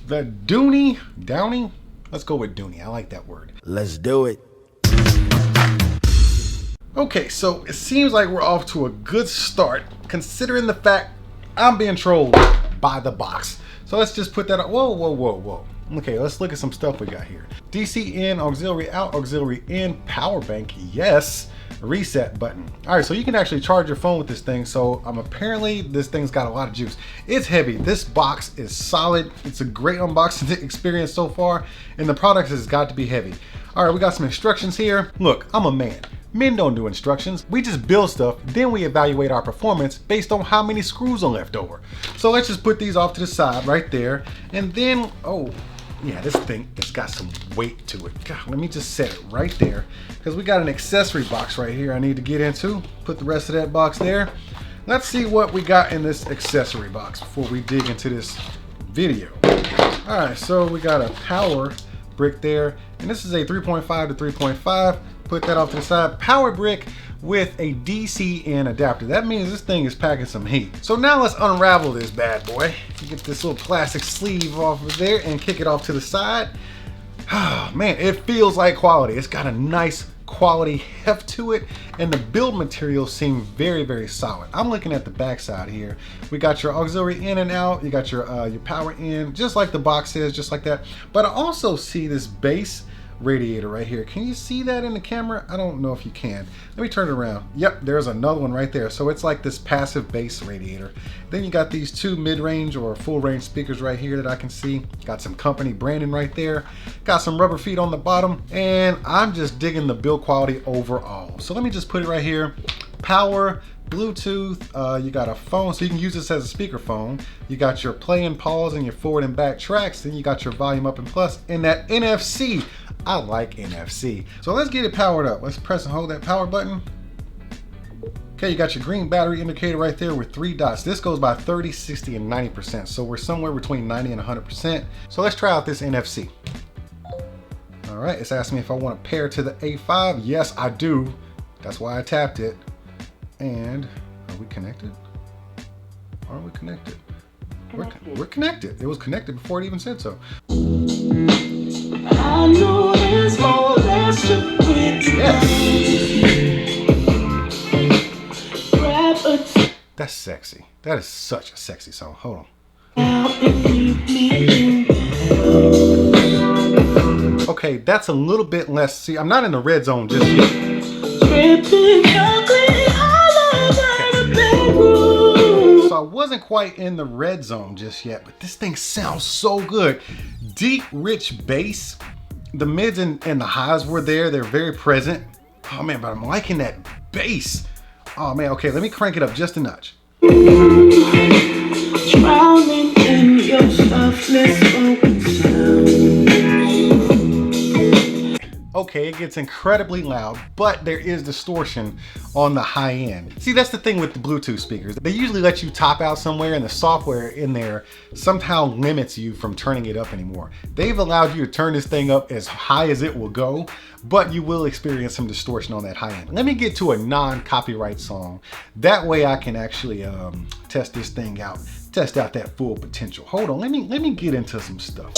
the Douni? Let's go with Douni. I like that word. Let's do it. Okay, so it seems like we're off to a good start, considering the fact I'm being trolled by the box. So let's just put that up. Whoa. Okay, let's look at some stuff we got here. DC in, auxiliary out, auxiliary in, power bank, yes. Reset button. All right, so you can actually charge your phone with this thing. So apparently this thing's got a lot of juice. It's heavy. This box is solid. It's a great unboxing experience so far, and the product has got to be heavy. All right, we got some instructions here. Look, I'm a man. Men don't do instructions. We just build stuff, then we evaluate our performance based on how many screws are left over. So let's just put these off to the side right there. And then, oh, yeah, this thing, it's got some weight to it. God, let me just set it right there, because we got an accessory box right here I need to get into. Put the rest of that box there. Let's see what we got in this accessory box before we dig into this video. All right, so we got a power brick there, and this is a 3.5 to 3.5. Put that off to the side. Power brick with a DC in adapter. That means this thing is packing some heat. So now let's unravel this bad boy. Get this little plastic sleeve off of there and kick it off to the side. Oh man, it feels like quality. It's got a nice quality heft to it, and the build materials seem very, very solid. I'm looking at the back side here. We got your auxiliary in and out. You got your power in, just like the box says, just like that. But I also see this base radiator right here. Can you see that in the camera? I don't know if you can. Let me turn it around. Yep, there's another one right there. So it's like this passive bass radiator. Then you got these two mid-range or full-range speakers right here that I can see. Got some company branding right there. Got some rubber feet on the bottom, and I'm just digging the build quality overall. So let me just put it right here. Power, Bluetooth, you got a phone, so you can use this as a speakerphone. You got your play and pause and your forward and back tracks. Then you got your volume up and plus, and that NFC. I like NFC. So let's get it powered up. Let's press and hold that power button. Okay, you got your green battery indicator right there with 3 dots. This goes by 30, 60, and 90%. So we're somewhere between 90 and 100%. So let's try out this NFC. All right, it's asking me if I want to pair to the A5. Yes, I do. That's why I tapped it. And are we connected? Are we connected? We're connected. It was connected before it even said so. I know there's more that's to That's sexy. That is such a sexy song. Hold on. Okay, that's a little bit less. See, I'm not in the red zone just yet. So I wasn't quite in the red zone just yet, but this thing sounds so good. Deep, rich bass. The mids and the highs were there. They're very present. Oh man, but I'm liking that bass. Oh man, okay, let me crank it up just a notch. Drowning in your softness, open sound. Okay, it gets incredibly loud, but there is distortion on the high end. See, that's the thing with the Bluetooth speakers. They usually let you top out somewhere, and the software in there somehow limits you from turning it up anymore. They've allowed you to turn this thing up as high as it will go, but you will experience some distortion on that high end. Let me get to a non-copyright song. That way I can actually test this thing out, test out that full potential. Hold on, let me get into some stuff.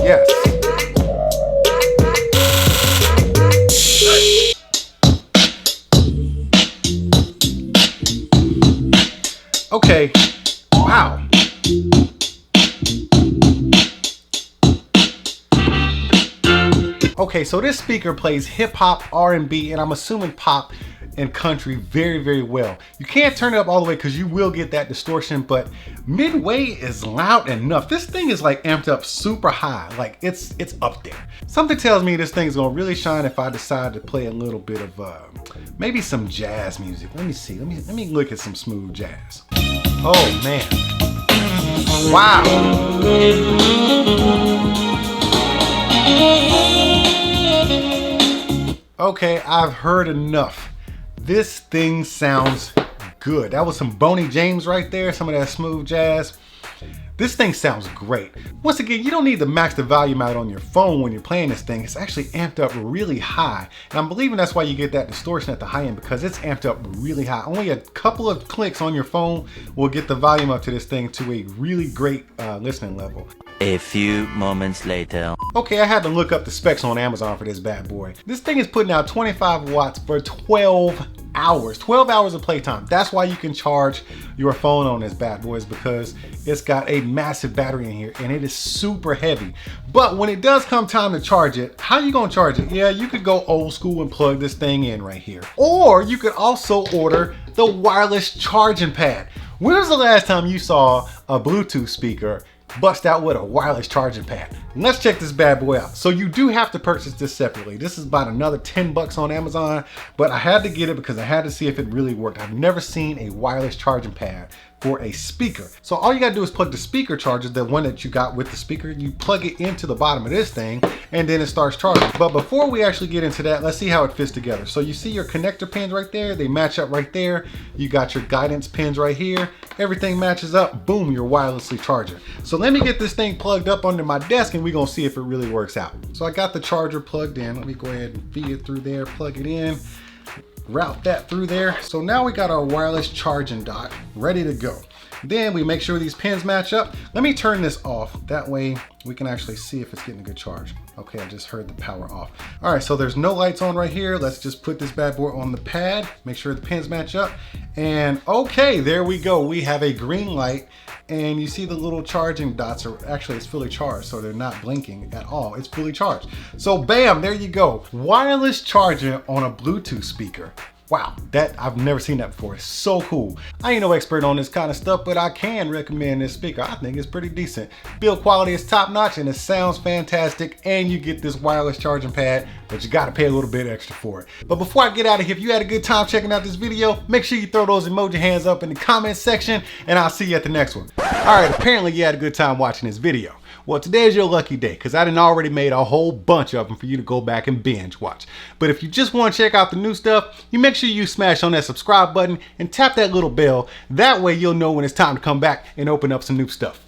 Yes. Okay. Wow. Okay, so this speaker plays hip hop, R&B, and I'm assuming pop and country very, very well. You can't turn it up all the way because you will get that distortion, but midway is loud enough. This thing is like amped up super high, like it's up there. Something tells me this thing is gonna really shine if I decide to play a little bit of maybe some jazz music. Let me see, let me look at some smooth jazz. Oh man, wow. Okay, I've heard enough. This thing sounds good. That was some Boney James right there, some of that smooth jazz. This thing sounds great. Once again, you don't need to max the volume out on your phone when you're playing this thing. It's actually amped up really high. And I'm believing that's why you get that distortion at the high end, because it's amped up really high. Only a couple of clicks on your phone will get the volume up to this thing to a really great listening level. A few moments later. Okay, I had to look up the specs on Amazon for this bad boy. This thing is putting out 25 watts for 12 hours. 12 hours of playtime. That's why you can charge your phone on this bad boy, is because it's got a massive battery in here and it is super heavy. But when it does come time to charge it, how you gonna charge it? Yeah, you could go old school and plug this thing in right here. Or you could also order the wireless charging pad. When was the last time you saw a Bluetooth speaker bust out with a wireless charging pad? Let's check this bad boy out. So you do have to purchase this separately. This is about another 10 bucks on Amazon, but I had to get it because I had to see if it really worked. I've never seen a wireless charging pad for a speaker. So all you gotta do is plug the speaker charger, the one that you got with the speaker, you plug it into the bottom of this thing and then it starts charging. But before we actually get into that, let's see how it fits together. So you see your connector pins right there, they match up right there. You got your guidance pins right here. Everything matches up, boom, you're wirelessly charging. So let me get this thing plugged up under my desk and we're gonna see if it really works out. So I got the charger plugged in. Let me go ahead and feed it through there, plug it in, route that through there. So now we got our wireless charging dock ready to go. Then we make sure these pins match up. Let me turn this off. That way we can actually see if it's getting a good charge. Okay, I just heard the power off. All right, so there's no lights on right here. Let's just put this bad boy on the pad, make sure the pins match up. And okay, there we go. We have a green light and you see the little charging dots are actually, it's fully charged, so they're not blinking at all. It's fully charged. So bam, there you go. Wireless charging on a Bluetooth speaker. Wow, that I've never seen that before. It's so cool. I ain't no expert on this kind of stuff, but I can recommend this speaker. I think it's pretty decent. Build quality is top notch and it sounds fantastic, and you get this wireless charging pad, but you gotta pay a little bit extra for it. But before I get out of here, if you had a good time checking out this video, make sure you throw those emoji hands up in the comment section and I'll see you at the next one. All right, apparently you had a good time watching this video. Well, today is your lucky day because I done already made a whole bunch of them for you to go back and binge watch. But if you just want to check out the new stuff, you make sure you smash on that subscribe button and tap that little bell. That way you'll know when it's time to come back and open up some new stuff.